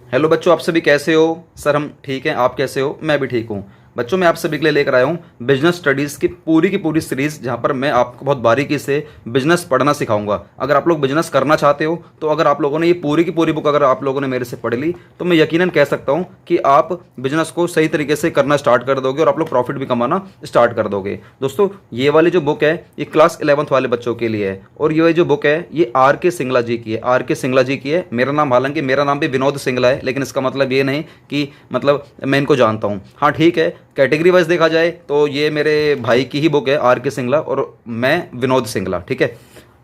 Hello बच्चों, आप सभी कैसे हो। सर हम ठीक हैं, आप कैसे हो। मैं भी ठीक हूँ। बच्चों मैं आप सभी के लिए लेकर आया हूँ बिजनेस स्टडीज़ की पूरी सीरीज़, जहाँ पर मैं आपको बहुत बारीकी से बिजनेस पढ़ना सिखाऊंगा। अगर आप लोग बिजनेस करना चाहते हो तो अगर आप लोगों ने ये पूरी की पूरी बुक अगर आप लोगों ने मेरे से पढ़ ली तो मैं यकीनन कह सकता हूँ कि आप बिजनेस को सही तरीके से करना स्टार्ट कर दोगे और आप लोग प्रॉफिट भी कमाना स्टार्ट कर दोगे। दोस्तों ये वाली जो बुक है ये क्लास 11th वाले बच्चों के लिए है, और ये जो बुक है ये आर के सिंगला जी की है। आर के सिंगला जी की है। मेरा नाम, हालांकि मेरा नाम भी विनोद सिंगला है, लेकिन इसका मतलब ये नहीं कि मतलब मैं इनको जानता हूँ। हाँ ठीक है, कैटेगरी वाइज देखा जाए तो ये मेरे भाई की ही बुक है आर के सिंगला, और मैं विनोद सिंगला, ठीक है,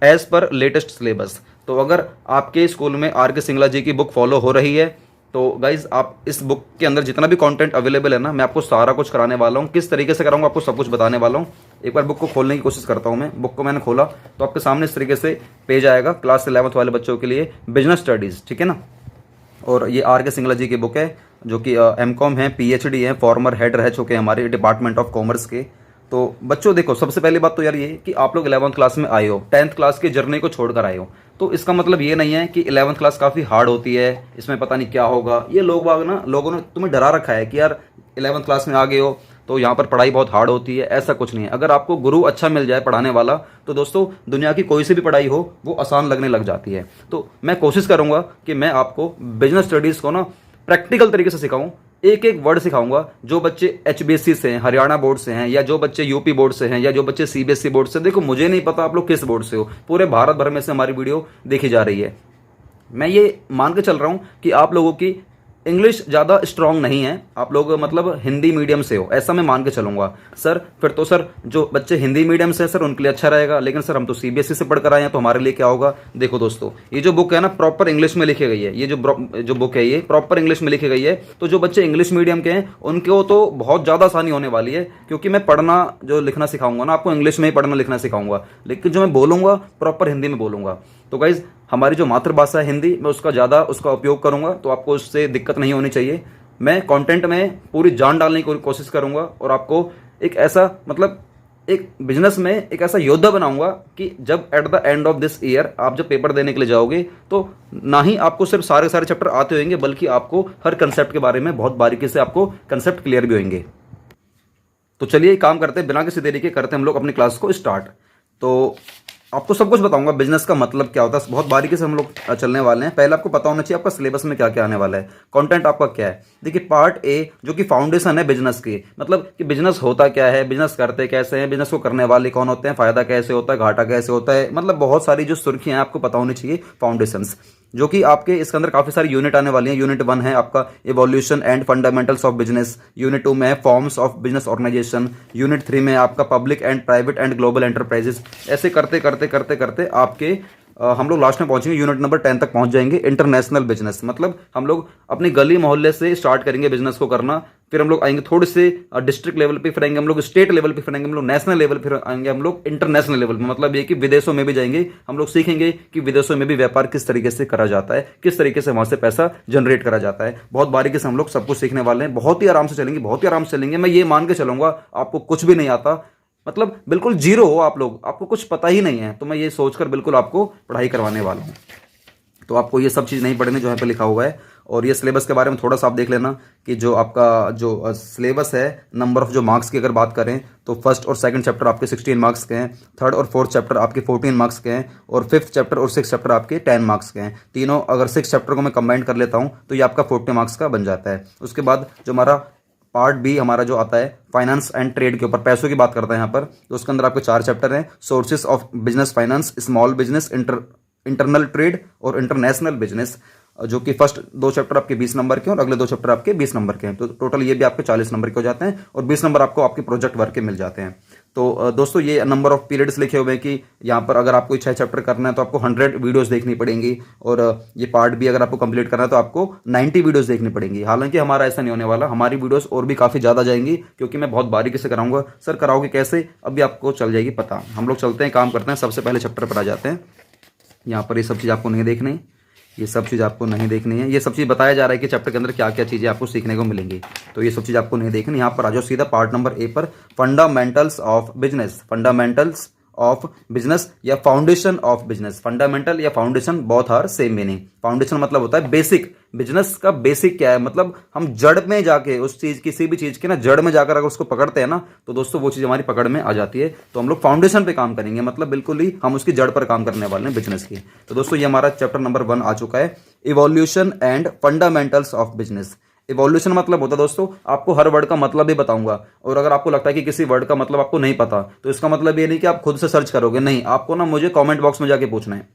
एज पर लेटेस्ट सिलेबस। तो अगर आपके स्कूल में आर के सिंगला जी की बुक फॉलो हो रही है तो गाइज आप इस बुक के अंदर जितना भी कंटेंट अवेलेबल है ना, मैं आपको सारा कुछ कराने वाला हूँ। किस तरीके से कराऊंगा आपको सब कुछ बताने वाला हूँ। एक बार बुक को खोलने की कोशिश करता हूँ। मैं बुक को मैंने खोला तो आपके सामने इस तरीके से पेज आएगा क्लास 11th वाले बच्चों के लिए बिजनेस स्टडीज़, ठीक है ना। और ये आर के सिंगला जी की बुक है, जो कि एमकॉम है, पीएचडी है, फॉर्मर हेड रह चुके हैं हमारे डिपार्टमेंट ऑफ कॉमर्स के। तो बच्चों देखो, सबसे पहली बात तो यार ये कि आप लोग 11th क्लास में आए हो, 10th क्लास की जर्नी को छोड़कर आए हो, तो इसका मतलब ये नहीं है कि 11th क्लास काफ़ी हार्ड होती है, इसमें पता नहीं क्या होगा। ये लोगों ने तुम्हें डरा रखा है कि यार 11th क्लास में आ गए हो तो यहाँ पर पढ़ाई बहुत हार्ड होती है। ऐसा कुछ नहीं है। अगर आपको गुरु अच्छा मिल जाए पढ़ाने वाला तो दोस्तों दुनिया की कोई सी भी पढ़ाई हो वो आसान लगने लग जाती है। तो मैं कोशिश करूँगा कि मैं आपको बिजनेस स्टडीज़ को ना प्रैक्टिकल तरीके से सिखाऊं। एक एक वर्ड सिखाऊंगा। जो बच्चे एचबीएससी से हैं, हरियाणा बोर्ड से हैं, या जो बच्चे यूपी बोर्ड से हैं, या जो बच्चे सीबीएसई बोर्ड से, देखो मुझे नहीं पता आप लोग किस बोर्ड से हो, पूरे भारत भर में से हमारी वीडियो देखी जा रही है। मैं ये मान के चल रहा हूं कि आप लोगों की इंग्लिश ज़्यादा स्ट्रांग नहीं है, आप लोग मतलब हिंदी मीडियम से हो, ऐसा मैं मान के चलूंगा। सर फिर तो सर जो बच्चे हिंदी मीडियम से हैं सर उनके लिए अच्छा रहेगा, लेकिन सर हम तो सीबीएसई से पढ़कर आए हैं तो हमारे लिए क्या होगा। देखो दोस्तों, ये जो बुक है ना प्रॉपर इंग्लिश में लिखी गई है। ये जो बुक है ये प्रॉपर इंग्लिश में लिखी गई है। तो जो बच्चे इंग्लिश मीडियम के हैं उनको तो बहुत ज़्यादा आसानी होने वाली है, क्योंकि मैं पढ़ना जो लिखना सिखाऊंगा ना आपको, इंग्लिश में ही पढ़ना लिखना सिखाऊंगा, लेकिन जो मैं बोलूंगा प्रॉपर हिंदी में बोलूंगा। तो गाइज हमारी जो मातृभाषा है हिंदी, मैं उसका ज़्यादा उसका उपयोग करूंगा, तो आपको उससे दिक्कत नहीं होनी चाहिए। मैं कंटेंट में पूरी जान डालने की कोशिश करूंगा और आपको एक ऐसा मतलब एक बिजनेस में एक ऐसा योद्धा बनाऊंगा कि जब at the end of this year आप जब पेपर देने के लिए जाओगे तो ना ही आपको सिर्फ सारे सारे चैप्टर आते होंगे, बल्कि आपको हर कंसेप्ट के बारे में बहुत बारीकी से आपको कंसेप्ट क्लियर भी होंगे। तो चलिए काम करते हैं, बिना किसी देरी के करते हैं हम लोग अपनी क्लास को स्टार्ट। तो आपको सब कुछ बताऊंगा बिजनेस का मतलब क्या होता है, बहुत बारीकी से हम लोग चलने वाले हैं। पहले आपको पता होना चाहिए आपका सिलेबस में क्या क्या आने वाला है, कंटेंट आपका क्या है। देखिए पार्ट ए जो कि फाउंडेशन है बिजनेस की, मतलब कि बिजनेस होता क्या है, बिजनेस करते कैसे हैं, बिजनेस को करने वाले कौन होते हैं, फायदा कैसे होता है, घाटा कैसे होता है, मतलब बहुत सारी जो सुर्खियां हैं आपको पता होनी चाहिए फाउंडेशंस, जो कि आपके इसके अंदर काफी सारी यूनिट आने वाली हैं। यूनिट 1 है आपका evolution and fundamentals of business, unit 2 में है forms of business organisation, unit 3 में आपका public and private and global enterprises. ऐसे करते करते करते करते आपके हम लोग लास्ट में पहुंचेंगे, यूनिट नंबर 10 तक पहुंच जाएंगे, इंटरनेशनल बिजनेस। मतलब हम लोग अपनी गली मोहल्ले से स्टार्ट करेंगे बिजनेस को करना, फिर हम लोग आएंगे थोड़े से डिस्ट्रिक्ट लेवल पे, फिर आएंगे हम लोग स्टेट लेवल पे, फिर आएंगे हम लोग नेशनल लेवल, फिर आएंगे हम लोग इंटरनेशनल लेवल पे। मतलब ये कि विदेशों में भी जाएंगे, हम लोग सीखेंगे कि विदेशों में भी व्यापार किस तरीके से करा जाता है, किस तरीके से वहां से पैसा जनरेट करा जाता है। बहुत बारीकी से हम लोग सब कुछ सीखने वाले हैं। बहुत ही आराम से चलेंगे, बहुत ही आराम से चलेंगे। मैं ये मान के चलूंगा आपको कुछ भी नहीं आता, मतलब बिल्कुल जीरो हो आप लोग, आपको कुछ पता ही नहीं है, तो मैं ये सोचकर बिल्कुल आपको पढ़ाई करवाने वाला हूँ। तो आपको ये सब चीज़ नहीं पढ़नी जो यहाँ पे लिखा हुआ है। और ये सिलेबस के बारे में थोड़ा सा आप देख लेना कि जो आपका जो सिलेबस है, नंबर ऑफ जो मार्क्स की अगर बात करें तो फर्स्ट और सेकंड चैप्टर आपके 16 मार्क्स के हैं, थर्ड और फोर्थ चैप्टर आपके 14 मार्क्स के हैं, और फिफ्थ चैप्टर और सिक्स चैप्टर आपके 10 मार्क्स के हैं। तीनों अगर सिक्स चैप्टर को मैं कंबाइन कर लेता हूँ तो ये आपका 40 मार्क्स का बन जाता है। उसके बाद जो हमारा पार्ट बी हमारा जो आता है फाइनेंस एंड ट्रेड के ऊपर, पैसों की बात करते हैं यहाँ पर, तो उसके अंदर आपके 4 चैप्टर हैं, sources of business finance, small business, internal trade और इंटरनेशनल बिजनेस, जो कि फर्स्ट 2 चैप्टर आपके 20 नंबर के हैं और अगले 2 चैप्टर आपके 20 नंबर के हैं। तो टोटल ये भी आपके 40 नंबर के हो जाते हैं, और 20 नंबर आपको आपके प्रोजेक्ट वर्क के मिल जाते हैं। तो दोस्तों ये नंबर ऑफ पीरियड्स लिखे हुए हैं कि यहाँ पर अगर आपको 6 चैप्टर करना है तो आपको 100 वीडियोस देखनी पड़ेंगी, और ये पार्ट भी अगर आपको कंप्लीट करना है तो आपको 90 वीडियोस देखनी पड़ेंगी। हालांकि हमारा ऐसा नहीं होने वाला, हमारी वीडियोस और भी काफ़ी ज़्यादा जाएंगी, क्योंकि मैं बहुत बारीकी से कराऊंगा। सर कराओगे कैसे, अभी आपको चल जाएगी पता। हम लोग चलते हैं, काम करते हैं, सबसे पहले चैप्टर पर आ जाते हैं। यहाँ पर ये सब चीज़ आपको नहीं देखनी, ये सब चीज़ आपको नहीं देखनी है। ये सब चीज़ बताया जा रहा है कि चैप्टर के अंदर क्या क्या चीज़ें आपको सीखने को मिलेंगी, तो ये सब चीज़ आपको नहीं देखनी। यहाँ पर आ जाओ सीधा पार्ट नंबर ए पर, fundamentals of business, fundamentals of business या फाउंडेशन ऑफ बिजनेस। फंडामेंटल या foundation both are same meaning. Foundation मतलब होता है बेसिक, बिजनेस का बेसिक क्या है, मतलब हम जड़ में जाके उस चीज, किसी भी चीज के ना जड़ में जाकर अगर उसको पकड़ते हैं ना, तो दोस्तों वो चीज हमारी पकड़ में आ जाती है। तो हम लोग फाउंडेशन पे काम करेंगे, मतलब बिल्कुल ही हम उसकी जड़ पर काम करने वाले हैं बिजनेस की। तो दोस्तों ये हमारा चैप्टर नंबर 1 आ चुका है, evolution and fundamentals of business. Evolution मतलब होता है दोस्तों, आपको हर वर्ड का मतलब भी बताऊंगा, और अगर आपको लगता है कि किसी वर्ड का मतलब आपको नहीं पता, तो इसका मतलब ये नहीं कि आप खुद से सर्च करोगे, नहीं, आपको ना मुझे कमेंट बॉक्स में जाके पूछना है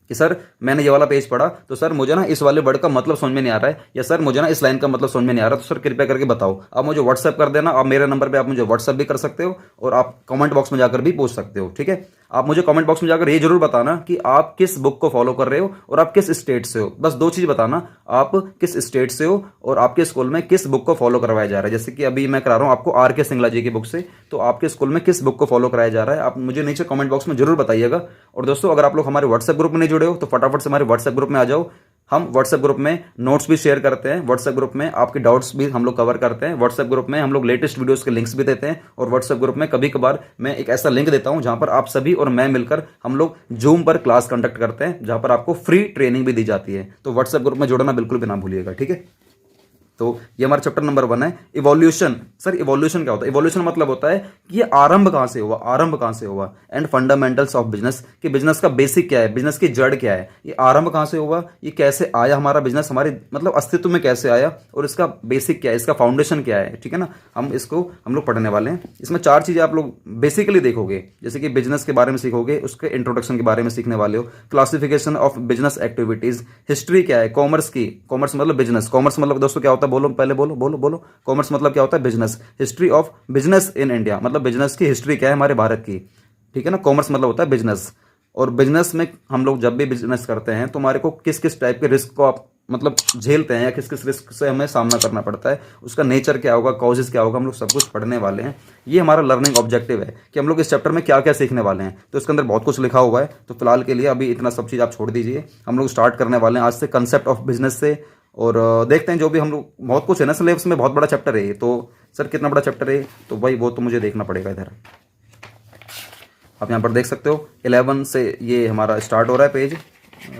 कि सर मैंने ये वाला पेज पढ़ा, तो सर मुझे ना इस वाले वर्ड का मतलब समझ में नहीं आ रहा है, या सर मुझे ना इस लाइन का मतलब समझ में नहीं आ रहा, तो सर कृपया करके बताओ। आप मुझे व्हाट्सएप कर देना, आप मेरे नंबर पे आप मुझे व्हाट्सएप भी कर सकते हो, और आप कमेंट बॉक्स में जाकर भी पूछ सकते हो, ठीक है। आप मुझे कमेंट बॉक्स में जाकर ये जरूर बताना कि आप किस बुक को फॉलो कर रहे हो और आप किस स्टेट से हो। बस 2 चीज बताना, आप किस स्टेट से हो और आपके स्कूल में किस बुक को फॉलो करवाया जा रहा है। जैसे कि अभी मैं करा रहा हूँ आपको RK सिंगला जी की बुक से, तो आपके स्कूल में किस बुक को फॉलो कराया जा रहा है, आप मुझे नीचे कमेंट बॉक्स में जरूर बताइएगा। और दोस्तों अगर आप लोग हमारे व्हाट्सएप ग्रुप में नहीं जुड़े हो, तो फटाफट से हमारे व्हाट्सएप ग्रुप में आ जाओ। हम व्हाट्सएप ग्रुप में नोट्स भी शेयर करते हैं, व्हाट्सएप ग्रुप में आपके डाउट्स भी हम लोग कवर करते हैं, व्हाट्सएप ग्रुप में हम लोग लेटेस्ट वीडियोस के लिंक्स भी देते हैं, और व्हाट्सएप ग्रुप में कभी कभार मैं एक ऐसा लिंक देता हूं जहां पर आप सभी और मैं मिलकर हम लोग जूम पर क्लास कंडक्ट करते हैं, जहां पर आपको फ्री ट्रेनिंग भी दी जाती है। तो व्हाट्सएप ग्रुप में जुड़ना बिल्कुल भी ना भूलिएगा, ठीक है। तो ये हमारा चैप्टर नंबर 1 है, इवोल्यूशन। सर इवोल्यूशन क्या होता है? इवोल्यूशन मतलब होता है कि ये आरंभ कहां से हुआ, आरंभ कहां से हुआ, एंड फंडामेंटल्स ऑफ बिजनेस, कि बिजनेस का बेसिक क्या है, बिजनेस की जड़ क्या है, ये आरंभ कहां से हुआ, ये कैसे आया हमारा बिजनेस, हमारे मतलब अस्तित्व में कैसे आया, और इसका बेसिक क्या है, इसका फाउंडेशन क्या है, ठीक है ना। हम लोग पढ़ने वाले हैं। इसमें 4 चीजें आप लोग बेसिकली देखोगे, जैसे कि बिजनेस के बारे में सीखोगे, उसके इंट्रोडक्शन के बारे में सीखने वाले हो, classification of business activities, history क्या है कॉमर्स की, कॉमर्स मतलब बिजनेस, कॉमर्स मतलब दोस्तों क्या होता है, बोलो पहले, बोलो बोलो बोलो, कॉमर्स मतलब क्या होता है, business. History of business in India, मतलब बिजनेस की हिस्ट्री क्या है हमारे भारत की, ठीक है ना। कॉमर्स मतलब होता है बिजनेस, और बिजनेस में हम लोग जब भी बिजनेस करते हैं तो हमारे को किस किस टाइप के रिस्क को आप मतलब झेलते हैं, या किस किस रिस्क से हमें सामना करना पड़ता है, उसका नेचर क्या होगा, कॉजेज क्या होगा, हम लोग सब कुछ पढ़ने वाले हैं। ये हमारा लर्निंग ऑब्जेक्टिव है कि हम लोग इस चैप्टर में क्या क्या सीखने वाले हैं। तो इसके अंदर बहुत कुछ लिखा हुआ है, तो फिलहाल के लिए अभी इतना सब चीज़ आप छोड़ दीजिए। हम लोग स्टार्ट करने वाले हैं आज से कंसेप्ट ऑफ बिजनेस से, और देखते हैं जो भी हम लोग, बहुत कुछ है ना सिलेबस में, बहुत बड़ा चैप्टर है ये। तो सर कितना बड़ा चैप्टर है, तो भाई वो तो मुझे देखना पड़ेगा। इधर आप यहाँ पर देख सकते हो 11 से ये हमारा स्टार्ट हो रहा है पेज,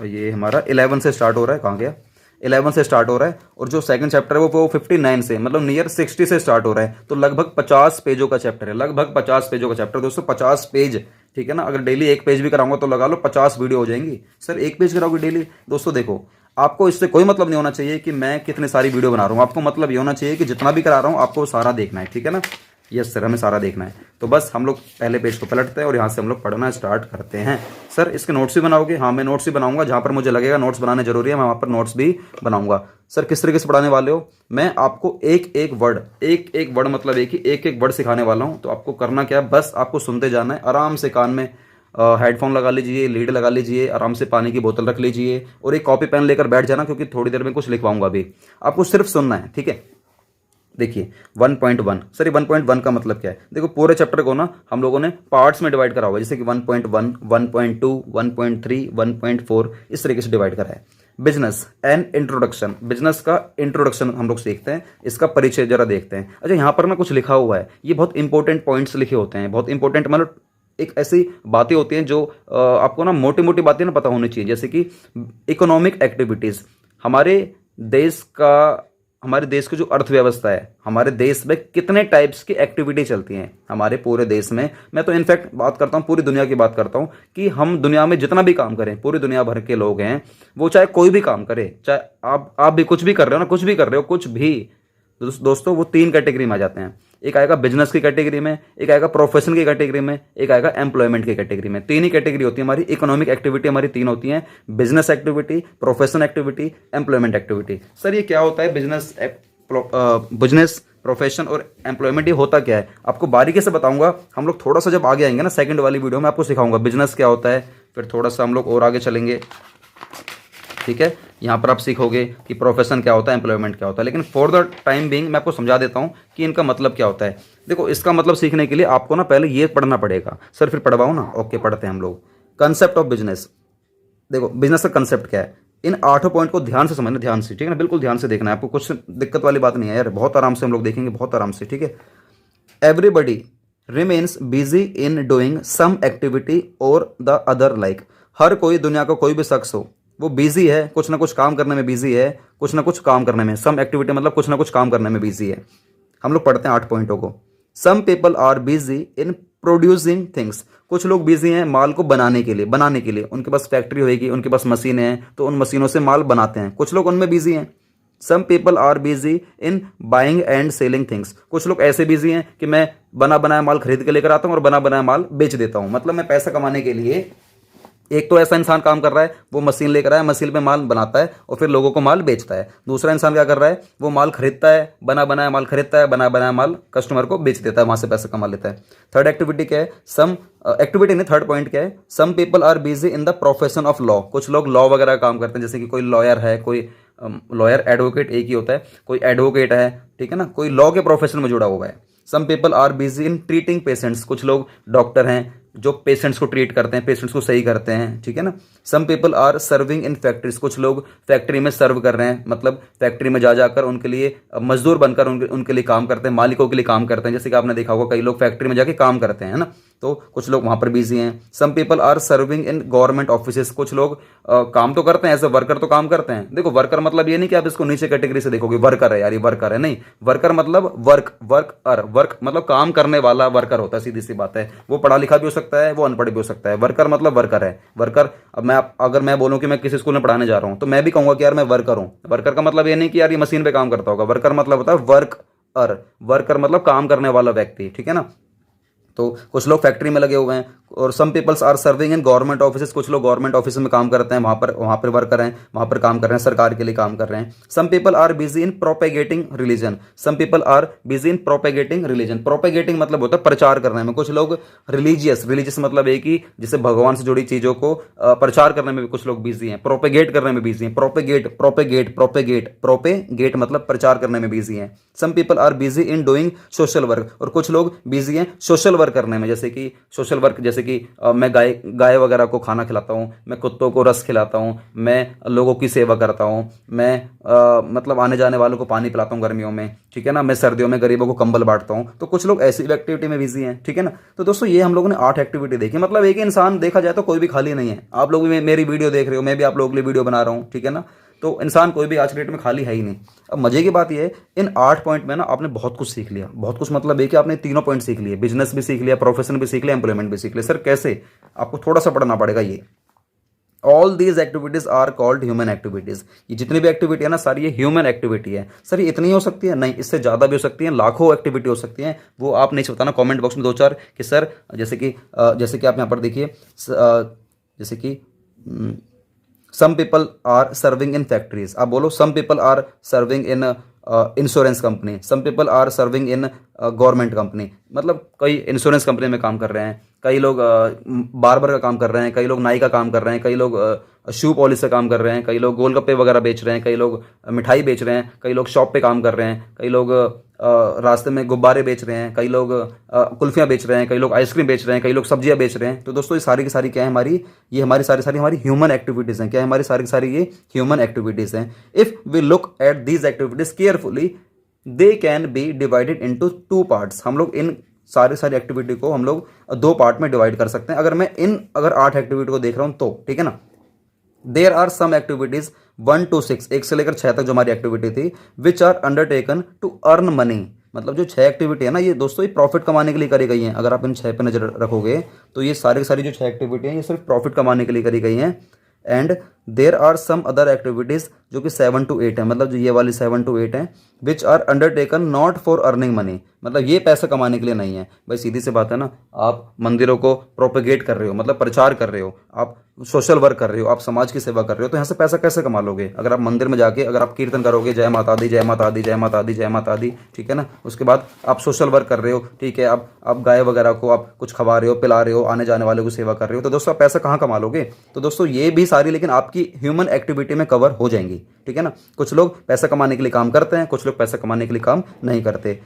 ये हमारा 11 से स्टार्ट हो रहा है, कहाँ गया, 11 से स्टार्ट हो रहा है, और जो सेकंड चैप्टर है वो 59 से, मतलब नियर 60 से स्टार्ट हो रहा है। तो लगभग 50 पेजों का चैप्टर है, लगभग 50 पेजों का चैप्टर दोस्तों, 50 पेज, ठीक है ना। अगर डेली एक पेज भी कराऊंगा तो लगा लो 50 वीडियो हो जाएंगी। सर एक पेज कराओगे डेली? दोस्तों देखो, आपको इससे कोई मतलब नहीं होना चाहिए कि मैं कितनी सारी वीडियो बना रहा हूँ, आपको मतलब ये होना चाहिए कि जितना भी करा रहा हूँ आपको सारा देखना है, ठीक है ना। यस सर, हमें सारा देखना है। तो बस हम लोग पहले पेज को पलटते हैं और यहाँ से हम लोग पढ़ना स्टार्ट करते हैं। सर इसके नोट्स भी बनाओगे? हाँ मैं नोट्स भी बनाऊंगा, जहाँ पर मुझे लगेगा नोट्स बनाने जरूरी है मैं वहाँ पर नोट्स भी बनाऊंगा। सर किस तरीके से पढ़ाने वाले हो? मैं आपको एक एक वर्ड मतलब एक एक वर्ड सिखाने वाला हूँ। तो आपको करना क्या है, बस आपको सुनते जाना है आराम से, कान में हेडफोन लगा लीजिए, लीड लगा लीजिए, आराम से पानी की बोतल रख लीजिए, और एक कॉपी पेन लेकर बैठ जाना, क्योंकि थोड़ी देर में कुछ लिखवाऊंगा अभी। आपको सिर्फ सुनना है, ठीक है। देखिए 1.1, सर ये 1.1 का मतलब क्या है? देखो पूरे चैप्टर को ना हम लोगों ने पार्ट्स में डिवाइड करा हुआ है, जैसे कि 1.1, 1.2, 1.3, 1.4, इस तरीके से डिवाइड करा है। बिजनेस एंड इंट्रोडक्शन, बिजनेस का इंट्रोडक्शन हम लोग सीखते हैं, इसका परिचय जरा देखते हैं। अच्छा यहाँ पर ना कुछ लिखा हुआ है, ये बहुत इंपॉर्टेंट पॉइंट्स लिखे होते हैं, बहुत इंपॉर्टेंट, मतलब एक ऐसी बातें होती हैं जो आपको ना मोटी मोटी बातें ना पता होनी चाहिए, जैसे कि इकोनॉमिक एक्टिविटीज, हमारे देश की जो अर्थव्यवस्था है, हमारे देश में कितने टाइप्स की एक्टिविटी चलती हैं हमारे पूरे देश में। मैं तो इनफैक्ट बात करता हूँ, पूरी दुनिया की बात करता हूँ, कि हम दुनिया में जितना भी काम करें, पूरी दुनिया भर के लोग हैं, वो चाहे कोई भी काम करे, चाहे आप भी कुछ भी कर रहे हो ना, कुछ भी कर रहे हो, कुछ भी, दोस्तों वो 3 कैटेगरी में आ जाते हैं। एक आएगा बिजनेस की कैटेगरी में, एक आएगा प्रोफेशन की कैटेगरी में, एक आएगा एम्प्लॉयमेंट की कैटेगरी में। 3 ही कैटेगरी होती है हमारी। इकोनॉमिक एक्टिविटी हमारी 3 होती हैं, business activity, profession activity, employment activity. Sir ये क्या होता है बिजनेस, प्रोफेशन और एम्प्लॉयमेंट, ये होता क्या है आपको बारीकी से बताऊंगा। हम लोग थोड़ा सा जब आगे आएंगे ना, सेकंड वाली वीडियो में आपको सिखाऊंगा बिजनेस क्या होता है, फिर थोड़ा सा हम लोग और आगे चलेंगे, ठीक है। यहाँ पर आप सीखोगे कि प्रोफेशन क्या होता है, एम्प्लॉयमेंट क्या होता है, लेकिन फॉर द टाइम बीइंग मैं आपको समझा देता हूँ कि इनका मतलब क्या होता है। देखो इसका मतलब सीखने के लिए आपको ना पहले ये पढ़ना पड़ेगा। सर फिर पढ़वाऊँ ना? ओके पढ़ते हैं हम लोग। कंसेप्ट ऑफ बिजनेस, देखो बिजनेस का कंसेप्ट क्या है, इन 8 पॉइंट को ध्यान से समझना, ध्यान से, ठीक है ना, बिल्कुल ध्यान से देखना है आपको, कुछ दिक्कत वाली बात नहीं है यार, बहुत आराम से हम लोग देखेंगे, बहुत आराम से, ठीक है। Everybody remains busy in doing some activity और द अदर लाइक। हर कोई, दुनिया का कोई भी शख्स हो, वो बिजी है, कुछ ना कुछ काम करने में बिजी है, कुछ ना कुछ काम करने में। सम एक्टिविटी मतलब कुछ ना कुछ काम करने में बिजी है। हम लोग पढ़ते हैं 8 पॉइंटों को। Some people are busy in producing things. कुछ लोग बिजी हैं माल को बनाने के लिए, उनके पास फैक्ट्री होगी, उनके पास मशीनें हैं, तो उन मशीनों से माल बनाते हैं, कुछ लोग उनमें बिजी हैं। Some people are busy in buying and selling things. कुछ लोग ऐसे बिजी हैं कि मैं बना बनाया माल खरीद के लेकर आता हूं और बना बनाया माल बेच देता हूं। मतलब मैं पैसा कमाने के लिए, एक तो ऐसा इंसान काम कर रहा है, वो मशीन लेकर आया, मशीन पे माल बनाता है और फिर लोगों को माल बेचता है। दूसरा इंसान क्या कर रहा है, वो माल खरीदता है, बना बनाया माल खरीदता है, बना बनाया माल कस्टमर को बेच देता है, वहां से पैसा कमा लेता है। थर्ड एक्टिविटी क्या है, सम एक्टिविटी नहीं, थर्ड पॉइंट क्या है, some people are busy in the profession of law. कुछ लोग लॉ वगैरह काम करते हैं, जैसे कि कोई लॉयर है, कोई लॉयर एडवोकेट एक ही होता है, कोई एडवोकेट है, ठीक है ना, कोई लॉ के प्रोफेशन में जुड़ा हुआ है। Some people are busy in treating patients. कुछ लोग डॉक्टर हैं जो पेशेंट्स को ट्रीट करते हैं, पेशेंट्स को सही करते हैं, ठीक है ना। Some people are serving in factories. कुछ लोग फैक्ट्री में सर्व कर रहे हैं, मतलब फैक्ट्री में जा जाकर उनके लिए मजदूर बनकर उनके लिए काम करते हैं, मालिकों के लिए काम करते हैं। जैसे कि आपने देखा होगा कई लोग फैक्ट्री में जाके काम करते हैं, है ना, तो कुछ लोग वहां पर बिजी हैं। Some people are serving in government offices. कुछ लोग काम तो करते हैं, एज ए वर्कर तो काम करते हैं। देखो वर्कर मतलब ये नहीं कि आप इसको नीचे कैटेगरी से देखोगे, वर्कर है यार ये वर्कर है, नहीं। वर्कर मतलब वर्क मतलब काम करने वाला वर्कर होता है, सीधी सी बात है। वो पढ़ा लिखा भी हो सकता है, वो अनपढ़ भी हो सकता है। वर्कर मतलब वर्कर है। वर्कर, अब अगर मैं बोलूं कि मैं किसी स्कूल में पढ़ाने जा रहा हूं, तो मैं भी कहूंगा कि यार मैं वर्कर हूं। वर्कर का मतलब ये नहीं कि यार ये मशीन पे काम करता होगा। वर्कर मतलब होता है वर्कर मतलब काम करने वाला व्यक्ति, ठीक है ना। तो कुछ लोग फैक्ट्री में लगे हुए हैं। और some peoples are serving in government offices. कुछ लोग गवर्नमेंट ऑफिस में काम करते हैं, वहां पर वर्कर हैं, वहां पर काम कर रहे हैं, सरकार के लिए काम कर रहे हैं। Some people are busy in propagating religion. Some people are busy in propagating religion. Propagating मतलब होता है प्रचार करने में। कुछ लोग रिलीजियस मतलब एक ही, जैसे भगवान से जुड़ी चीजों को प्रचार करने में भी कुछ लोग बिजी हैं, प्रोपेगेट करने में बिजी हैं। प्रोपेगेट मतलब प्रचार करने में बिजी हैं। Some people are busy in doing social work. और कुछ लोग बिजी हैं सोशल वर्क करने में, जैसे कि सोशल वर्क, जैसे कि मैं गाय वगैरह को खाना खिलाता हूँ, मैं कुत्तों को रस खिलाता हूँ, मैं लोगों की सेवा करता हूँ, मैं मतलब आने जाने वालों को पानी पिलाता हूँ गर्मियों में, ठीक है ना, मैं सर्दियों में गरीबों को कंबल बांटता हूँ। तो कुछ लोग ऐसी एक्टिविटी में बिजी हैं, ठीक है ना। तो दोस्तों ये हम लोगों ने 8 एक्टिविटी देखी। मतलब एक ही इंसान देखा जाए तो कोई भी खाली नहीं है। आप लोग भी मेरी वीडियो देख रहे हो, मैं भी आप लोगों के लिए वीडियो बना रहा हूँ, ठीक है ना। तो इंसान कोई भी आज के डेट में खाली है ही नहीं। अब मजे की बात यह है, इन 8 पॉइंट में ना आपने बहुत कुछ सीख लिया। बहुत कुछ मतलब है कि आपने तीनों पॉइंट सीख लिए, बिजनेस भी सीख लिया, प्रोफेशन भी सीख लिया, एम्प्लॉयमेंट भी सीख लिया। सर कैसे? आपको थोड़ा सा पढ़ना पड़ेगा। ये all these activities are called human activities. ये जितनी भी एक्टिविटी है ना सारी ये ह्यूमन एक्टिविटी है। सर ये इतनी हो सकती है? नहीं, इससे ज्यादा भी हो सकती है, लाखों एक्टिविटी हो सकती है। वो आप नहीं बताना, कमेंट बॉक्स में 2-4 कि सर जैसे कि आप यहाँ पर देखिए, जैसे कि some people are serving in factories. आप बोलो some people are serving in insurance company, some people are serving in government company. मतलब कई इंश्योरेंस कंपनी में काम कर रहे हैं, कई लोग बार्बर का काम कर रहे हैं, कई लोग नाई का काम कर रहे हैं, कई लोग शू पॉलिश का काम कर रहे हैं, कई लोग गोलगप्पे वगैरह बेच रहे हैं, कई लोग मिठाई बेच रहे हैं, कई लोग शॉप पे काम कर रहे हैं, कई लोग रास्ते में गुब्बारे बेच रहे हैं, कई लोग कुल्फियाँ बेच रहे हैं, कई लोग आइसक्रीम बेच रहे हैं, कई लोग सब्जियाँ बेच रहे हैं। तो दोस्तों ये सारी की सारी क्या है हमारी, ये हमारी सारी हमारी ह्यूमन एक्टिविटीज़ हैं। क्या है? हमारी सारी की सारी ये ह्यूमन एक्टिविटीज़ हैं। If we look at these activities carefully they can be divided into 2 parts. हम लोग इन सारी एक्टिविटी को हम लोग 2 पार्ट में डिवाइड कर सकते हैं। अगर 8 एक्टिविटी को देख रहा हूं तो, ठीक है ना। There are some activities 1 to 6, 1 से लेकर 6 तक जो हमारी एक्टिविटी थी, which are undertaken to earn money. मतलब जो 6 एक्टिविटी है ना, ये दोस्तों ये प्रॉफिट कमाने के लिए करी गई हैं। अगर आप इन 6 पे नजर रखोगे तो ये सारी की सारी जो 6 एक्टिविटी हैं ये सिर्फ प्रॉफिट कमाने के लिए करी गई हैं। And there are some other activities जो कि 7 to 8 है, मतलब जो ये वाली 7 to 8 है, which are undertaken not for earning money. मतलब ये पैसा कमाने के लिए नहीं है। भाई सीधी सी बात है ना, आप मंदिरों को प्रोपेगेट कर रहे हो, मतलब प्रचार कर रहे हो, आप सोशल वर्क कर रहे हो, आप समाज की सेवा कर रहे हो, तो यहाँ से पैसा कैसे कमा लोगे? अगर आप मंदिर में जाके अगर आप कीर्तन करोगे, जय माता दी, जय माता दी, जय माता दी, जय माता दी, ठीक है ना, उसके बाद आप सोशल वर्क कर रहे हो, ठीक है, आप गाय वगैरह को आप कुछ खवा रहे हो, पिला रहे हो, आने जाने वालों की सेवा कर रहे हो, तो दोस्तों आप पैसा कहाँ कमा लोगे? तो दोस्तों ये भी सारी लेकिन आपकी ह्यूमन एक्टिविटी में कवर हो जाएंगी, ठीक है ना। कुछ लोग पैसा कमाने के लिए काम करते हैं, कुछ लोग पैसा कमाने के लिए काम नहीं करते।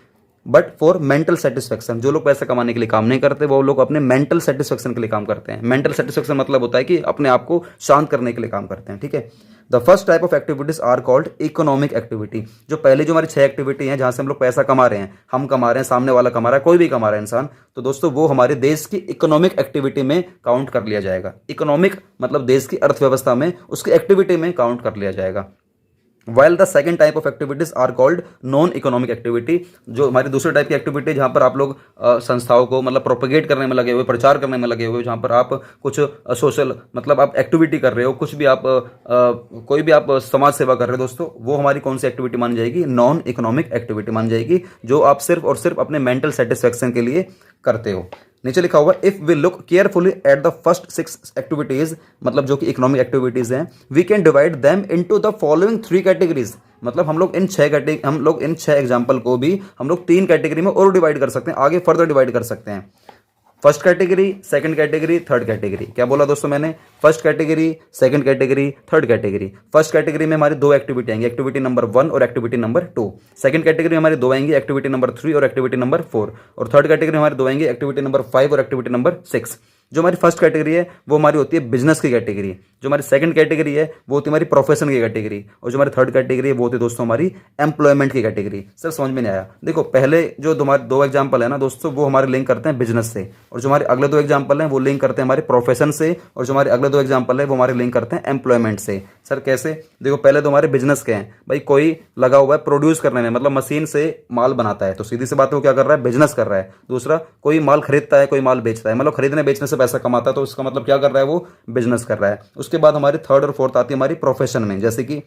But for mental satisfaction. जो लोग पैसा कमाने के लिए काम नहीं करते वो लोग अपने मेंटल सेटिस्फेक्शन के लिए काम करते हैं। मेंटल सेटिस्फेक्शन मतलब होता है कि अपने आप को शांत करने के लिए काम करते हैं, ठीक है। The first type of activities are called economic activity. जो पहले जो हमारी 6 एक्टिविटी हैं जहां से हम लोग पैसा कमा रहे हैं, हम कमा रहे हैं, सामने वाला कमा रहा है, कोई भी कमा रहा है इंसान, तो दोस्तों वो हमारे देश की इकोनॉमिक एक्टिविटी में काउंट कर लिया जाएगा। इकोनॉमिक मतलब देश की अर्थव्यवस्था में उसकी एक्टिविटी में काउंट कर लिया जाएगा। While the second type of activities are called non economic activity. जो हमारी दूसरे टाइप की एक्टिविटी जहां पर आप लोग संस्थाओं को मतलब प्रोपेगेट करने में लगे हुए, प्रचार करने में लगे हुए, जहां पर आप कुछ सोशल मतलब आप एक्टिविटी कर रहे हो, कुछ भी आप कोई भी आप समाज सेवा कर रहे हो दोस्तों, वो हमारी कौन सी एक्टिविटी मानी जाएगी? नॉन इकोनॉमिक एक्टिविटी मानी जाएगी, जो आप सिर्फ और सिर्फ अपने मेंटल सेटिस्फेक्शन के लिए करते हो। नीचे लिखा हुआ if we look carefully at the first 6 activities, मतलब जो कि इकोनॉमिक एक्टिविटीज हैं, we can divide them into the following 3 categories. मतलब हम लोग इन 6 एग्जाम्पल को भी हम लोग 3 कैटेगरी में और डिवाइड कर सकते हैं, आगे फर्दर डिवाइड कर सकते हैं। First category, second category, third category. क्या बोला दोस्तों मैंने? First category, second category, third category. First category में हमारी 2 एक्टिविटी आएंगी, एक्टिविटी नंबर 1 और एक्टिविटी नंबर 2। सेकंड कैटेगरी में हमारी 2 आएंगी, एक्टिविटी नंबर 3 और एक्टिविटी नंबर 4। और थर्ड कैटेगरी में हमारी 2 आएंगी, एक्टिविटी नंबर 5 और एक्टिविटी नंबर 6। जो हमारी फर्स्ट कैटेगरी है वो हमारी होती है बिजनेस की कैटेगरी। जो हमारी सेकंड कैटेगरी है वो होती है हमारी प्रोफेशन की कैटेगरी। और जो हमारी थर्ड कैटेगरी है वो होती है दोस्तों हमारी एम्प्लॉयमेंट की कैटेगरी। सर समझ में नहीं आया? देखो पहले जो हमारे 2 एग्जाम्पल है ना दोस्तों, वो हमारे लिंक करते हैं बिजनेस से, और जो हमारे अगले 2 एग्जाम्पल हैं वो लिंक करते हैं हमारे प्रोफेशन से, और जो हमारे अगले 2 एग्जाम्पल है वो हमारे लिंक करते हैं एम्प्लॉयमेंट से। सर कैसे? देखो पहले तो हमारे बिजनेस के हैं, भाई कोई लगा हुआ है प्रोड्यूस करने में, मतलब मशीन से माल बनाता है, तो सीधी सी बात है वो क्या कर रहा है? बिजनेस कर रहा है। दूसरा कोई माल खरीदता है, कोई माल बेचता है, मतलब खरीदने बेचने से पैसा कमाता है, तो उसका मतलब क्या कर रहा है? वो बिजनेस कर रहा है। उसके बाद हमारी थर्ड और फोर्थ आती है हमारी प्रोफेशन में, जैसे कि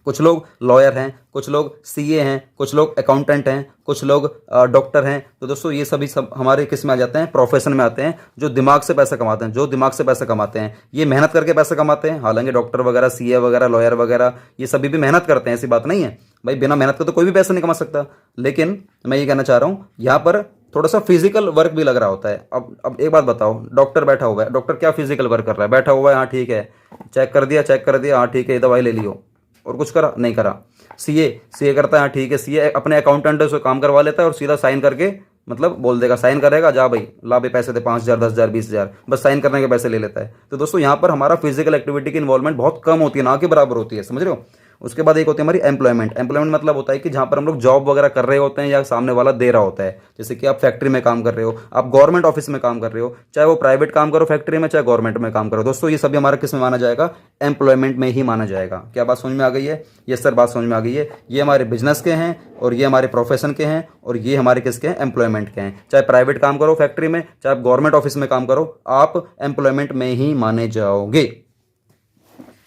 कुछ लोग लॉयर हैं, कुछ लोग सीए हैं, कुछ लोग अकाउंटेंट हैं, कुछ लोग डॉक्टर हैं। तो दोस्तों ये सभी सब हमारे किस में आ जाते हैं? प्रोफेशन में आते हैं, जो दिमाग से पैसा कमाते हैं। जो दिमाग से पैसा कमाते हैं ये मेहनत करके पैसा कमाते हैं। हालांकि डॉक्टर वगैरह, सीए वगैरह, लॉयर वगैरह ये सभी भी मेहनत करते हैं, ऐसी बात नहीं है भाई, बिना मेहनत के तो कोई भी पैसा नहीं कमा सकता। लेकिन मैं ये कहना चाह रहा हूँ यहाँ पर थोड़ा सा फिजिकल वर्क भी लग रहा होता है। अब एक बात बताओ, डॉक्टर बैठा हुआ है, डॉक्टर क्या फिजिकल वर्क कर रहा है? बैठा हुआ है, हाँ ठीक है, चेक कर दिया, हाँ ठीक है, दवाई ले लियो, और कुछ करा? नहीं करा। सीए करता है, हाँ ठीक है, सीए अपने अकाउंटेंट से काम करवा लेता है और सीधा साइन करके मतलब बोल देगा, साइन करेगा, जा भाई ला भाई पैसे दे, 5,000, 10,000, 20,000, बस साइन करने के पैसे ले लेता है। तो दोस्तों यहाँ पर हमारा फिजिकल एक्टिविटी की इन्वॉल्वमेंट बहुत कम होती है, ना के बराबर होती है, समझ रहे हो। उसके बाद एक होती है हमारी एम्प्लॉयमेंट। एम्प्लॉयमेंट मतलब होता है कि जहाँ पर हम लोग जॉब वगैरह कर रहे होते हैं या सामने वाला दे रहा होता है। जैसे कि आप फैक्ट्री में काम कर रहे हो, आप गवर्नमेंट ऑफिस में काम कर रहे हो, चाहे वो प्राइवेट काम करो फैक्ट्री में, चाहे गवर्नमेंट में काम करो। दोस्तों ये सभी हमारा किस में माना जाएगा? एम्प्लॉयमेंट में ही माना जाएगा। क्या बात समझ में आ गई है? यस सर, बात समझ में आ गई है। ये हमारे बिजनेस के हैं, और ये हमारे प्रोफेशन के हैं, और ये हमारे किसके हैं? एम्प्लॉयमेंट के हैं। चाहे प्राइवेट काम करो फैक्ट्री में, चाहे आप गवर्नमेंट ऑफिस में काम करो, आप एम्प्लॉयमेंट में ही माने जाओगे।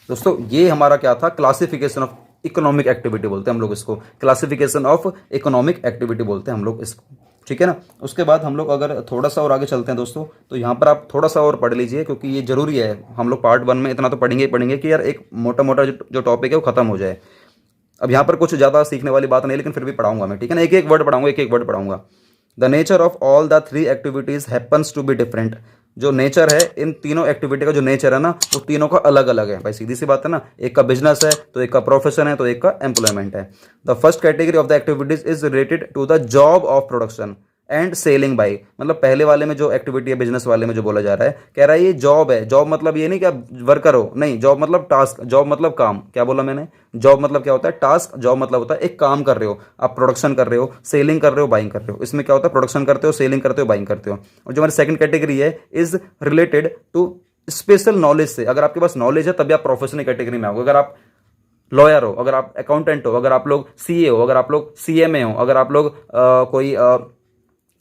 दोस्तों ये हमारा क्या था? क्लासिफिकेशन ऑफ इकोनॉमिक एक्टिविटी बोलते हैं हम लोग इसको, क्लासिफिकेशन ऑफ इकोनॉमिक एक्टिविटी बोलते हैं हम लोग इसको, ठीक है ना। उसके बाद हम लोग अगर थोड़ा सा और आगे चलते हैं दोस्तों, तो यहाँ पर आप थोड़ा सा और पढ़ लीजिए, क्योंकि ये जरूरी है। हम लोग पार्ट 1 में इतना तो पढ़ेंगे ही पढ़ेंगे कि यार एक मोटा मोटा जो टॉपिक है वो खत्म हो जाए। अब यहाँ पर कुछ ज़्यादा सीखने वाली बात नहीं, लेकिन फिर भी पढ़ाऊंगा मैं, ठीक है ना। एक एक वर्ड पढ़ाऊंगा। The nature of all the 3 activities happens to be different. जो नेचर है इन तीनों एक्टिविटी का, जो नेचर है ना, वो तीनों का अलग अलग है भाई, सीधी सी बात है ना। एक का बिजनेस है, तो एक का प्रोफेशन है, तो एक का एम्प्लॉयमेंट है। The first category of the activities is related to the job of production and selling by. मतलब पहले वाले में जो एक्टिविटी है, बिजनेस वाले में जो बोला जा रहा है, कह रहा है ये जॉब है। जॉब मतलब ये नहीं कि आप वर्कर हो, नहीं, जॉब मतलब टास्क, जॉब मतलब काम। क्या बोला मैंने? जॉब मतलब क्या होता है? टास्क। जॉब मतलब होता है एक काम कर रहे हो, आप प्रोडक्शन कर रहे हो, सेलिंग कर रहे हो, बाइंग कर रहे हो। इसमें क्या होता है? प्रोडक्शन करते हो, सेलिंग करते हो, बाइंग करते हो। और जो हमारी सेकंड कैटेगरी है is related to special knowledge से। अगर आपके पास नॉलेज है तभी आप प्रोफेशनल कैटेगरी में आओगे। अगर आप लॉयर हो, अगर आप अकाउंटेंट हो, अगर आप लोग सीए हो, अगर आप लोग सीएमए हो, अगर आप लोग कोई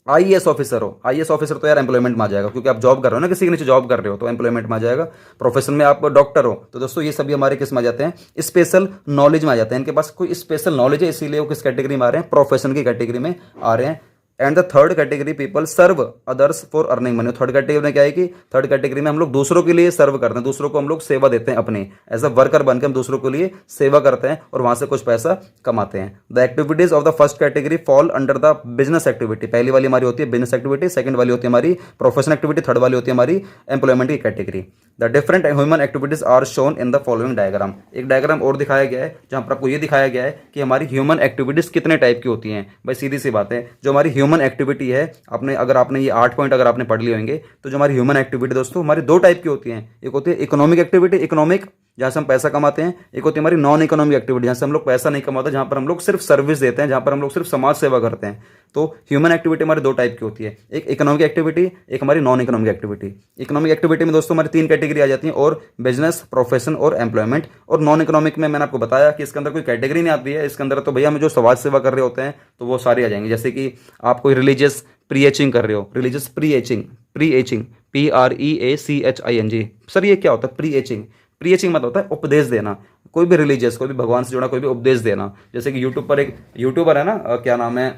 आईएएस ऑफिसर हो, आईएएस ऑफिसर तो यार एम्प्लॉयमेंट में आ जाएगा, क्योंकि आप जॉब कर रहे हो ना, किसी के नीचे जॉब कर रहे हो, तो एम्प्लॉयमेंट में आ जाएगा। प्रोफेशन में आप डॉक्टर हो, तो दोस्तों ये सभी हमारे किस में आ जाते हैं? स्पेशल नॉलेज में आ जाते हैं। इनके पास कोई स्पेशल नॉलेज है, इसीलिए वो किस कैटेगरी में आ रहे हैं? प्रोफेशन की कैटेगरी में आ रहे हैं। And the third category people serve others for earning money. Third category में क्या है कि थर्ड कैटेगरी में हम लोग दूसरों के लिए सर्व करते हैं, दूसरों को हम लोग सेवा देते हैं, अपनी एज अ वर्कर बनकर हम दूसरों के लिए सेवा करते हैं और वहां से कुछ पैसा कमाते हैं। The activities of the first category fall under the business activity. पहली वाली हमारी होती है बिजनेस एक्टिविटी, सेकंड वाली होती है हमारी प्रोफेशनल एक्टिविटी, थर्ड वाली होती है हमारी एम्प्लॉयमेंट की category. The different human activities are shown in the following diagram. एक डायग्राम और दिखाया गया है जहां पर आपको ये दिखाया गया है कि हमारी ह्यूमन एक्टिविटीज कितने टाइप की होती हैं। भाई सीधी सी बात है, जो हमारी ह्यूमन एक्टिविटी है, अगर आपने ये 8 पॉइंट अगर आपने पढ़ लिए होंगे, तो जो हमारी ह्यूमन एक्टिविटी दोस्तों हमारी 2 टाइप की होती हैं। एक होती है इकोनॉमिक एक्टिविटी, इकोनॉमिक जहाँ से हम पैसा कमाते हैं। एक होती है हमारी नॉन इकोनॉमिक एक्टिविटी, जहाँ से हम लोग पैसा नहीं कमाते, जहाँ पर हम लोग सिर्फ सर्विस देते हैं, जहाँ पर हम लोग सिर्फ समाज सेवा करते हैं। तो ह्यूमन एक्टिविटी हमारी 2 टाइप की होती है, एक इकोनॉमिक एक्टिविटी, एक हमारी non economic activity. Economic activity में दोस्तों हमारी 3 कैटेगरी आ जाती हैं, और बिजनेस, प्रोफेशन और एम्प्लॉयमेंट। और नॉन इकोनॉमिक में मैंने आपको बताया कि इसके अंदर कोई कैटेगरी नहीं आती है, इसके अंदर तो भैया हम जो समाज सेवा कर रहे होते हैं तो वो सारे आ जाएंगे। जैसे कि आप कोई रिलीजियस प्रीएचिंग कर रहे हो, रिलीजियस प्रीएचिंग, प्रीएचिंग PREACHING। सर ये क्या होता है प्रीएचिंग? प्रीएचिंग मतलब होता है उपदेश देना, कोई भी रिलीजियस, कोई भी भगवान से जुड़ा कोई भी उपदेश देना। जैसे कि यूट्यूब पर एक यूट्यूबर है ना, क्या नाम है,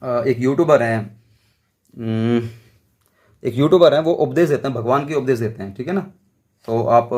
एक यूट्यूबर है, एक यूट्यूबर है, वो उपदेश देते हैं, भगवान के उपदेश देते हैं, ठीक है ना। तो आप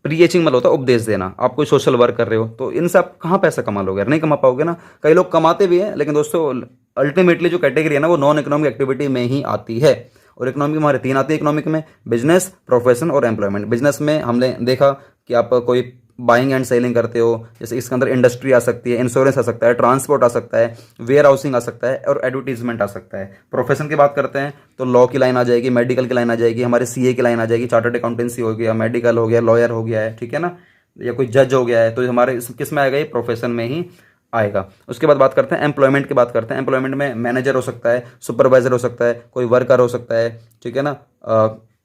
प्रीएचिंग मतलब होता है उपदेश देना। आप कोई सोशल वर्क कर रहे हो तो इनसे आप कहाँ पैसा कमा लोगे? नहीं कमा पाओगे ना। कई लोग कमाते भी हैं, लेकिन दोस्तों अल्टीमेटली जो कैटेगरी है ना वो नॉन इकोनॉमिक एक्टिविटी में ही आती है। और इकोनॉमिक में हमारे 3 आती है इकोनॉमिक में, बिजनेस, प्रोफेशन और एम्प्लॉयमेंट। बिजनेस में हमने देखा कि आप कोई बाइंग एंड सेलिंग करते हो, जैसे इसके अंदर इंडस्ट्री आ सकती है, इंश्योरेंस आ सकता है, ट्रांसपोर्ट आ सकता है, वेयर हाउसिंग आ सकता है और एडवर्टीजमेंट आ सकता है। प्रोफेशन की बात करते हैं तो लॉ की लाइन आ जाएगी, मेडिकल की लाइन आ जाएगी, हमारे CA की लाइन आ जाएगी, चार्टर्ड अकाउंटेंसी हो गया, मेडिकल हो गया, लॉयर हो गया है, ठीक है ना, या कोई जज हो गया है, तो हमारे किस में आएगा? ये प्रोफेशन में ही आएगा। उसके बाद बात करते हैं एम्प्लॉयमेंट की बात करते हैं। एम्प्लॉयमेंट में मैनेजर हो सकता है, सुपरवाइजर हो सकता है, कोई वर्कर हो सकता है, ठीक है ना,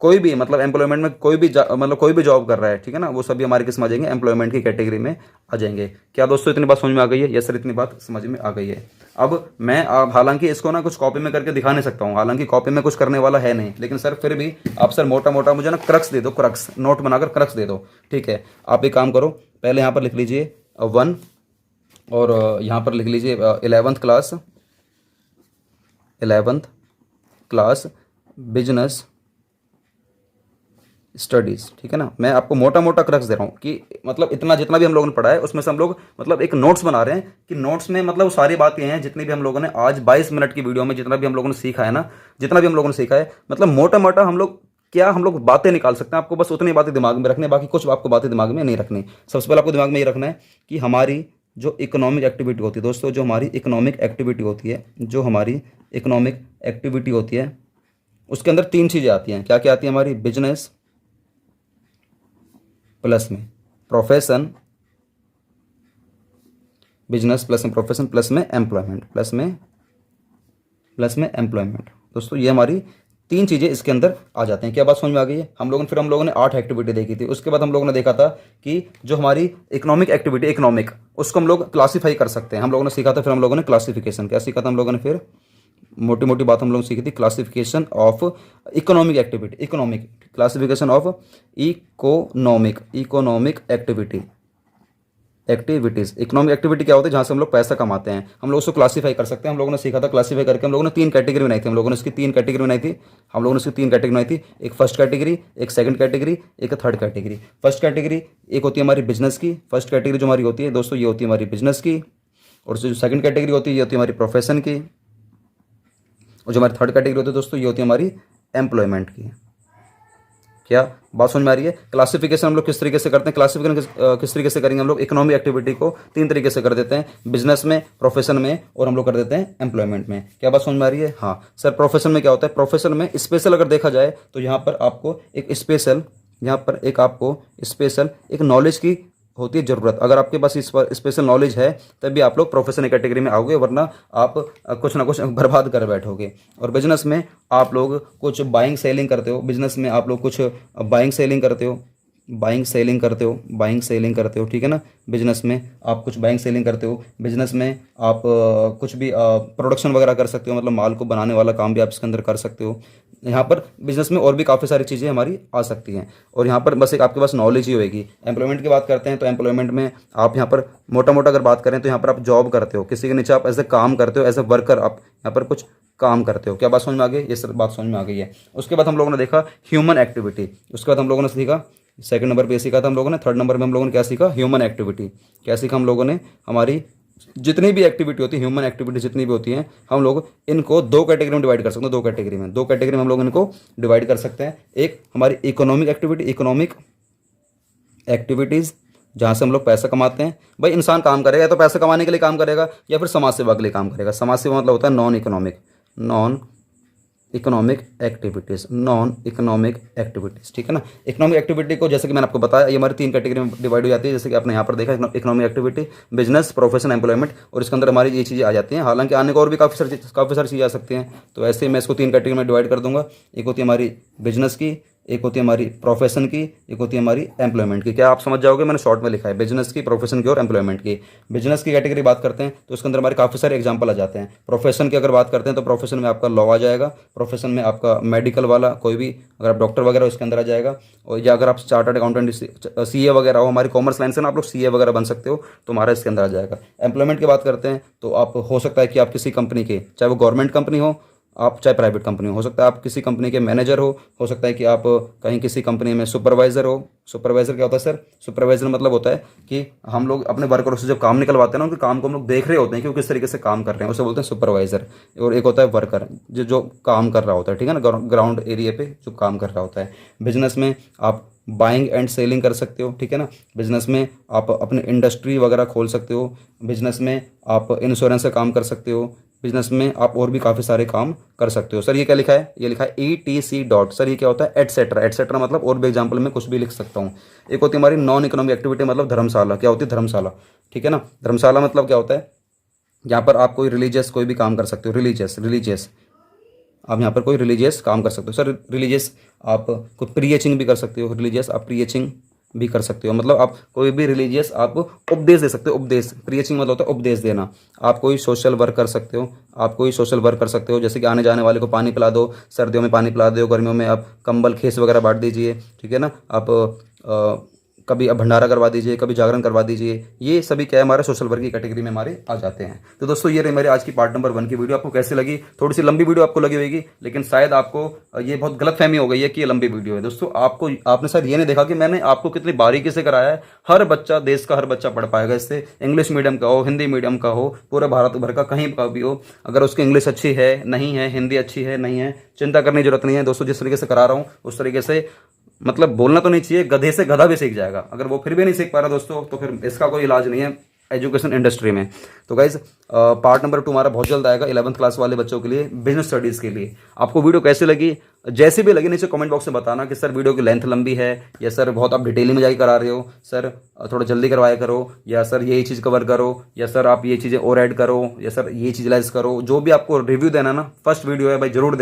कोई भी मतलब एम्प्लॉयमेंट में कोई भी मतलब कोई भी जॉब कर रहा है, ठीक है ना, वो सभी हमारे किस में आ जाएंगे? एम्प्लॉयमेंट की कैटेगरी में आ जाएंगे। क्या दोस्तों इतनी बात समझ में आ गई है? यस सर, इतनी बात समझ में आ गई है। अब मैं हालांकि इसको ना कुछ कॉपी में करके दिखा नहीं सकता हूँ, हालांकि कॉपी में कुछ करने वाला है नहीं, लेकिन सर फिर भी आप सर मोटा मोटा मुझे ना क्रक्स दे दो, क्रक्स नोट बनाकर क्रक्स दे दो, ठीक है। आप एक काम करो, पहले यहाँ पर लिख लीजिए 1 और यहाँ पर लिख लीजिए 11th क्लास बिजनेस स्टडीज़, ठीक है ना। मैं आपको मोटा मोटा क्रक्स दे रहा हूँ कि मतलब इतना जितना भी हम लोगों ने पढ़ा है उसमें से हम लोग मतलब एक नोट्स बना रहे हैं कि नोट्स में मतलब सारी बातें हैं जितनी भी हम लोगों ने आज 22 मिनट की वीडियो में जितना भी हम लोगों ने सीखा है ना, जितना भी हम लोगों ने सीखा है, मतलब मोटा मोटा हम लोग क्या हम लोग बातें निकाल सकते हैं। आपको बस उतनी बातें दिमाग में रखनी, बाकी कुछ आपको बातें दिमाग में नहीं रखनी। सबसे पहले आपको दिमाग में ये रखना है कि हमारी जो इकोनॉमिक एक्टिविटी होती है दोस्तों, जो हमारी इकोनॉमिक एक्टिविटी होती है, जो हमारी इकोनॉमिक एक्टिविटी होती है उसके अंदर 3 चीज़ें आती हैं। क्या क्या आती है? हमारी बिजनेस प्लस में प्रोफेशन, बिजनेस प्लस में प्रोफेशन प्लस में एम्प्लॉयमेंट, प्लस में एम्प्लॉयमेंट। दोस्तों ये हमारी 3 चीज़ें इसके अंदर आ जाते हैं। क्या बात समझ में आ गई है? हम लोगों ने 8 एक्टिविटी देखी थी। उसके बाद हम लोगों ने देखा था कि जो हमारी इकोनॉमिक एक्टिविटी, इकोनॉमिक, उसको हम लोग क्लासीफाई कर सकते हैं। हम लोगों ने सीखा था, फिर हम लोगों ने क्लासिफिकेशन, क्या सीखा था हम लोगों ने? फिर मोटी मोटी बात हम लोग सीखी थी, classification of economic activity, economic classification of economic activities. Economic activity क्या होती है? जहाँ से हम लोग पैसा कमाते हैं, हम लोग उसको क्लासीफाई कर सकते हैं। हम लोगों ने सीखा था क्लासीफाई करके हम लोगों ने 3 कैटेगरी बनाई थी। हम लोगों ने इसकी 3 कैटेगरी बनाई थी। एक फर्स्ट कैटेगरी, एक सेकंड कैटेगरी, एक थर्ड कैटेगरी। फर्स्ट कैटेगरी एक होती है हमारी बिजनेस की, फर्स्ट कैटेगरी जो हमारी होती है दोस्तों ये होती है हमारी बिजनेस की, और जो सेकंड कैटेगरी होती है ये होती है हमारी प्रोफेशन की, और जो हमारी थर्ड कैटेगरी होती है दोस्तों ये होती है हमारी एम्प्लॉयमेंट की। क्या बात समझ में आ रही है? क्लासिफिकेशन हम लोग किस तरीके से करते हैं? क्लासिफिकेशन किस तरीके से करेंगे? हम लोग इकोनॉमिक एक्टिविटी को 3 तरीके से कर देते हैं, बिजनेस में, प्रोफेशन में, और हम लोग कर देते हैं एम्प्लॉयमेंट में। क्या बात समझ में आ रही है? हाँ सर, प्रोफेशन में क्या होता है? प्रोफेशन में स्पेशल अगर देखा जाए तो यहाँ पर आपको एक स्पेशल एक नॉलेज की होती है ज़रूरत। अगर आपके पास इस पर स्पेशल नॉलेज है तभी आप लोग प्रोफेशनल कैटेगरी में आओगे, वरना आप कुछ ना कुछ बर्बाद कर बैठोगे। और बिजनेस में आप लोग कुछ बाइंग सेलिंग करते हो, बिजनेस में आप लोग कुछ बाइंग सेलिंग करते हो, ठीक है ना। बिजनेस में आप कुछ बाइंग सेलिंग करते हो, बिजनेस में आप कुछ भी प्रोडक्शन वगैरह कर सकते हो, मतलब माल को बनाने वाला काम भी आप इसके अंदर कर सकते हो। यहाँ पर बिजनेस में और भी काफ़ी सारी चीज़ें हमारी आ सकती हैं। और यहाँ पर बस एक आपके पास नॉलेज ही होएगी। एम्प्लॉयमेंट की बात करते हैं तो एम्प्लॉयमेंट में आप यहाँ पर मोटा मोटा अगर बात करें तो यहाँ पर आप जॉब करते हो, किसी के नीचे आप एज ए काम करते हो, एज ए वर्कर आप यहाँ पर कुछ काम करते हो। क्या बात समझ में आ गई? ये सब बात समझ में आ गई है। उसके बाद हम लोगों ने देखा ह्यूमन एक्टिविटी। उसके बाद हम लोगों ने सीखा, सेकंड नंबर पे सीखा था हम लोगों ने। थर्ड नंबर पे हम लोगों ने क्या सीखा? Human activity. क्या सीखा हम लोगों ने? हमारी जितनी भी एक्टिविटी होती है, ह्यूमन एक्टिविटी जितनी भी होती हैं, हम लोग इनको दो कैटेगरी में डिवाइड कर सकते हैं। दो कैटेगरी में हम लोग इनको डिवाइड कर सकते हैं। एक हमारी इकोनॉमिक एक्टिविटीज़, जहाँ से हम लोग पैसा कमाते हैं। भाई इंसान काम करेगा या तो पैसा कमाने के लिए काम करेगा या फिर समाज सेवा के लिए काम करेगा। समाज सेवा मतलब होता है नॉन इकोनॉमिक एक्टिविटीज़, ठीक है ना। इकोनॉमिक एक्टिविटी को जैसे कि मैंने आपको बताया, ये हमारी 3 कैटेगरी में डिवाइड हो जाती है। जैसे कि आपने यहाँ पर देखा economic activity, business, profession, employment, और इसके अंदर हमारी ये चीज़ें आ जाती हैं। हालांकि आने को और भी काफ़ी सारी चीज़ें आ सकती हैं। तो ऐसे मैं इसको 3 कैटेगरी में डिवाइड कर दूंगा। एक होती है हमारी बिजनेस की, एक होती है हमारी प्रोफेशन की, एक होती है हमारी एम्प्लॉयमेंट की। क्या आप समझ जाओगे? मैंने शॉर्ट में लिखा है बिजनेस की, प्रोफेशन की और एम्प्लॉयमेंट की। बिजनेस की कैटेगरी बात करते हैं तो उसके अंदर हमारे काफ़ी सारे एग्जांपल आ जाते हैं। प्रोफेशन की अगर बात करते हैं तो प्रोफेशन में आपका लॉ आ जाएगा, प्रोफेशन में आपका मेडिकल वाला कोई भी, अगर आप डॉक्टर वगैरह उसके अंदर आ जाएगा। और या अगर आप चार्टर्ड अकाउंटेंट, सीए वगैरह हो, हमारी कॉमर्स लाइन से ना आप लोग सीए वगैरह बन सकते हो, तो हमारा इसके अंदर आ जाएगा। एम्प्लॉयमेंट की बात करते हैं तो आप हो सकता है कि आप किसी कंपनी के, चाहे वो गवर्नमेंट कंपनी हो, आप चाहे प्राइवेट कंपनी हो सकता है आप किसी कंपनी के मैनेजर हो सकता है कि आप कहीं किसी कंपनी में सुपरवाइज़र हो। सुपरवाइज़र क्या होता है सर? सुपरवाइज़र मतलब होता है कि हम लोग अपने वर्करों से जब काम निकलवाते हैं ना, उनके काम को हम लोग देख रहे होते हैं कि वो किस तरीके से काम कर रहे हैं, उसे बोलते हैं सुपरवाइज़र। और एक होता है वर्कर, जो काम कर रहा होता है, ठीक है ना, ग्राउंड एरिया पे जो काम कर रहा होता है। बिजनेस में आप बाइंग एंड सेलिंग कर सकते हो, ठीक है ना। बिजनेस में आप अपने इंडस्ट्री वगैरह खोल सकते हो। बिजनेस में आप इंश्योरेंस का काम कर सकते हो। बिजनेस में आप और भी काफ़ी सारे काम कर सकते हो। सर ये क्या लिखा है? ये लिखा है ETC डॉट। सर ये क्या होता है? एटसेट्रा मतलब और भी एग्जाम्पल में कुछ भी लिख सकता हूँ। एक होती है हमारी नॉन इकोनॉमिक एक्टिविटी, मतलब धर्मशाला। क्या होती है? धर्मशाला, ठीक है ना। धर्मशाला मतलब क्या होता है? यहाँ पर आप कोई रिलीजियस कोई भी काम कर सकते हो। रिलीजियस आप यहाँ पर कोई रिलीजियस काम कर सकते हो। सर रिलीजियस आप कोई प्रीचिंग भी कर सकते हो। रिलीजियस आप प्रीचिंग भी कर सकते हो, मतलब आप कोई भी रिलीजियस आप उपदेश दे सकते हो। उपदेश, प्रीचिंग मतलब होता है उपदेश देना। आप कोई सोशल वर्क कर सकते हो। जैसे कि आने जाने वाले को पानी पिला दो, सर्दियों में पानी पिला दो, गर्मियों में आप कंबल खेस वगैरह बांट दीजिए, ठीक है ना। आप कभी अब भंडारा करवा दीजिए, कभी जागरण करवा दीजिए। ये सभी क्या है? हमारे सोशल वर्क की कैटेगरी में हमारे आ जाते हैं। तो दोस्तों ये रही मेरे आज की पार्ट नंबर 1 की वीडियो। आपको कैसी लगी? थोड़ी सी लंबी वीडियो आपको लगी होगी, लेकिन शायद आपको ये बहुत गलतफहमी हो गई है कि ये लंबी वीडियो है। दोस्तों आपने शायद ये नहीं देखा कि मैंने आपको कितनी बारीकी से कराया है। हर बच्चा, देश का हर बच्चा पढ़ पाएगा इससे। इंग्लिश मीडियम का हो, हिंदी मीडियम का हो, पूरे भारत भर का कहीं का भी हो, अगर उसकी इंग्लिश अच्छी है नहीं है, हिंदी अच्छी है नहीं है, चिंता करने की जरूरत नहीं है दोस्तों। जिस तरीके से करा रहा हूँ उस तरीके से, मतलब बोलना तो नहीं चाहिए, गधे से गधा भी सीख जाएगा। अगर वो फिर भी नहीं सीख पा रहा दोस्तों, तो फिर इसका कोई इलाज नहीं है एजुकेशन इंडस्ट्री में। तो गाइज पार्ट नंबर 2 हमारा बहुत जल्द आएगा 11th क्लास वाले बच्चों के लिए, बिजनेस स्टडीज़ के लिए। आपको वीडियो कैसी लगी? जैसी भी लगी नीचे कमेंट बॉक्स में बताना कि सर वीडियो की लेंथ लंबी है, या सर बहुत आप डिटेलिंग में जाके करा रहे हो, सर थोड़ा जल्दी करवाया करो, या सर यही चीज़ कवर करो, या सर आप ये चीज़ें और ऐड करो, या सर ये चीज़ लेस करो। जो भी आपको रिव्यू देना ना, फर्स्ट वीडियो है भाई, जरूर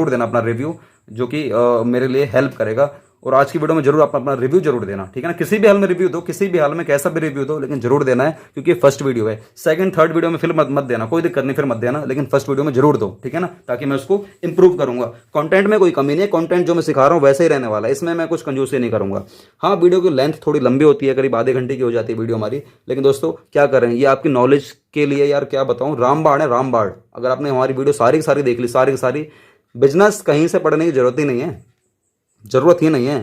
देना अपना रिव्यू, जो कि मेरे लिए हेल्प करेगा। और आज की वीडियो में जरूर अपना रिव्यू जरूर देना, ठीक है ना। किसी भी हाल में रिव्यू दो, किसी भी हाल में कैसा भी रिव्यू दो, लेकिन जरूर देना है, क्योंकि फर्स्ट वीडियो है। सेकंड थर्ड वीडियो में फिर मत देना, कोई दिक्कत नहीं, फिर मत देना, लेकिन फर्स्ट वीडियो में जरूर दो, ठीक है ना, ताकि मैं उसको इंप्रूव करूंगा। कंटेंट में कोई कमी नहीं है, कंटेंट जो मैं सिखा रहा हूँ वैसे ही रहने वाला है, इसमें मैं कुछ कंजूसी नहीं करूंगा। हाँ, वीडियो की लेंथ थोड़ी लंबी होती है, करीब आधे घंटे की हो जाती है वीडियो हमारी, लेकिन दोस्तों क्या करें, ये आपकी नॉलेज के लिए यार क्या बताऊं, रामबाण है रामबाण। अगर आपने हमारी वीडियो सारी की सारी देख ली, सारी की सारी, बिजनेस कहीं से पढ़ने की जरूरत ही नहीं है।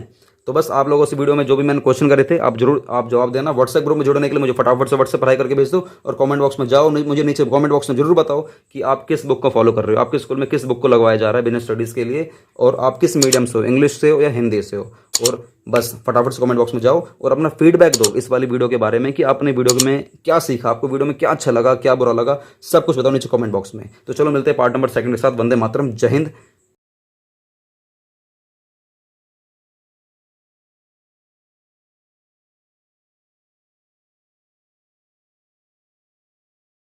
तो बस आप लोगों से वीडियो में जो भी मैंने क्वेश्चन करे थे आप जवाब देना। व्हाट्सएप ग्रुप में जुड़ने के लिए मुझे फटाफट से व्हाट्सएप पढ़ाई करके भेज दो, और कमेंट बॉक्स में जाओ, मुझे नीचे कमेंट बॉक्स में जरूर बताओ कि आप किस बुक को फॉलो कर रहे हो, आपके स्कूल में किस बुक को लगवाया जा रहा है बिजनेस स्टडीज़ के लिए, और आप किस मीडियम से हो, इंग्लिश से हो या हिंदी से हो। और बस फटाफट से कमेंट बॉक्स में जाओ और अपना फीडबैक दो इस वाली वीडियो के बारे में कि आपने वीडियो में क्या सीखा, आपको वीडियो में क्या अच्छा लगा, क्या बुरा लगा, सब कुछ बताओ नीचे कमेंट बॉक्स में। तो चलो मिलते हैं पार्ट नंबर 2 के साथ। वंदे मातरम, जय हिंद,